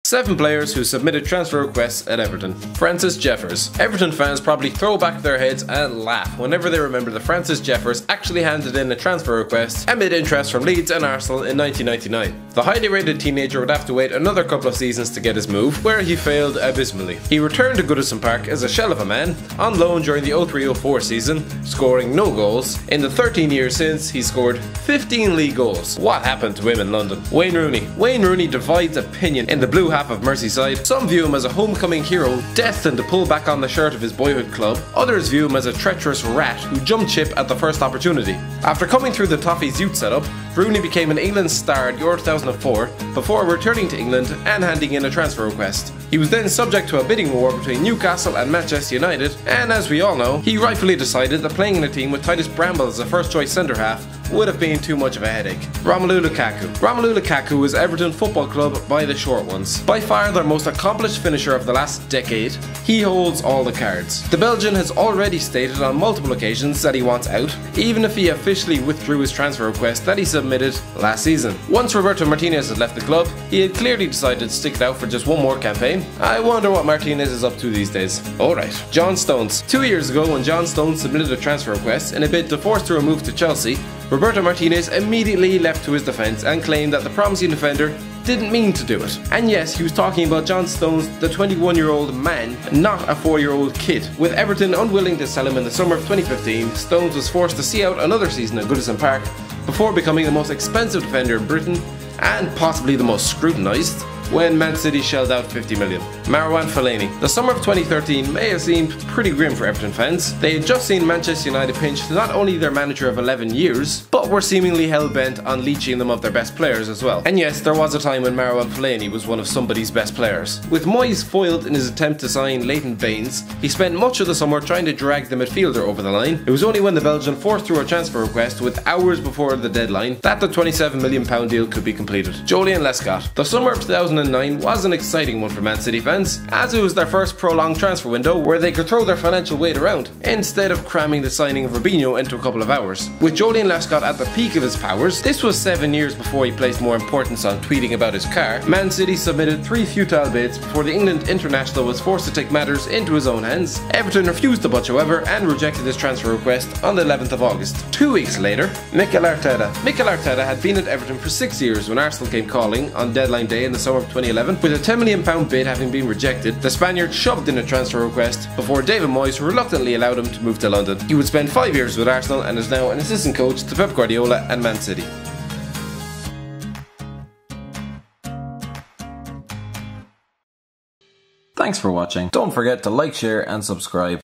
7 players who submitted transfer requests at Everton. Francis Jeffers. Everton fans probably throw back their heads and laugh whenever they remember that Francis Jeffers actually handed in a transfer request amid interest from Leeds and Arsenal in 1999. The highly rated teenager would have to wait another couple of seasons to get his move, where he failed abysmally. He returned to Goodison Park as a shell of a man, on loan during the 03-04 season, scoring no goals. In the 13 years since, he scored 15 league goals. What happened to him in London? Wayne Rooney. Wayne Rooney divides opinion in the blue half of Merseyside. Some view him as a homecoming hero destined to pull back on the shirt of his boyhood club. Others view him as a treacherous rat who jumped ship at the first opportunity. After coming through the Toffees youth setup, Rooney became an England star at Euro 2004 before returning to England and handing in a transfer request. He was then subject to a bidding war between Newcastle and Manchester United, and as we all know, he rightfully decided that playing in a team with Titus Bramble as a first choice centre half would have been too much of a headache. Romelu Lukaku. Romelu Lukaku was Everton Football Club by the short ones. By far their most accomplished finisher of the last decade, he holds all the cards. The Belgian has already stated on multiple occasions that he wants out, even if he officially withdrew his transfer request that he submitted last season. Once Roberto Martinez had left the club, he had clearly decided to stick it out for just one more campaign. I wonder what Martinez is up to these days. Alright, John Stones. 2 years ago when John Stones submitted a transfer request in a bid to force through a move to Chelsea, Roberto Martinez immediately leapt to his defence and claimed that the promising defender didn't mean to do it. And yes, he was talking about John Stones, the 21-year-old man, not a 4-year-old kid. With Everton unwilling to sell him in the summer of 2015, Stones was forced to see out another season at Goodison Park before becoming the most expensive defender in Britain and possibly the most scrutinised when Man City shelled out 50 million. Marouane Fellaini. The summer of 2013 may have seemed pretty grim for Everton fans. They had just seen Manchester United pinch not only their manager of 11 years, but were seemingly hell-bent on leeching them of their best players as well. And yes, there was a time when Marouane Fellaini was one of somebody's best players. With Moyes foiled in his attempt to sign Leighton Baines, he spent much of the summer trying to drag the midfielder over the line. It was only when the Belgian forced through a transfer request with hours before the deadline that the £27 million deal could be completed. JOLEON Lescott. The summer of 2009 was an exciting one for Man City fans, as it was their first prolonged transfer window where they could throw their financial weight around, instead of cramming the signing of Robinho into a couple of hours. With JOLEON Lescott at the peak of his powers, this was 7 years before he placed more importance on tweeting about his car, Man City submitted 3 futile bids before the England international was forced to take matters into his own hands. Everton refused the budge however and rejected his transfer request on the 11th of August. 2 weeks later, MIKEL Arteta. MIKEL Arteta had been at Everton for 6 years when Arsenal came calling on deadline day in the summer of 2011. With a £10 million bid having been rejected, the Spaniard shoved in a transfer request before David Moyes reluctantly allowed him to move to London. He would spend 5 years with Arsenal and is now an assistant coach to Pep Guardiola and Man City. Thanks for watching. Don't forget to like, share and subscribe.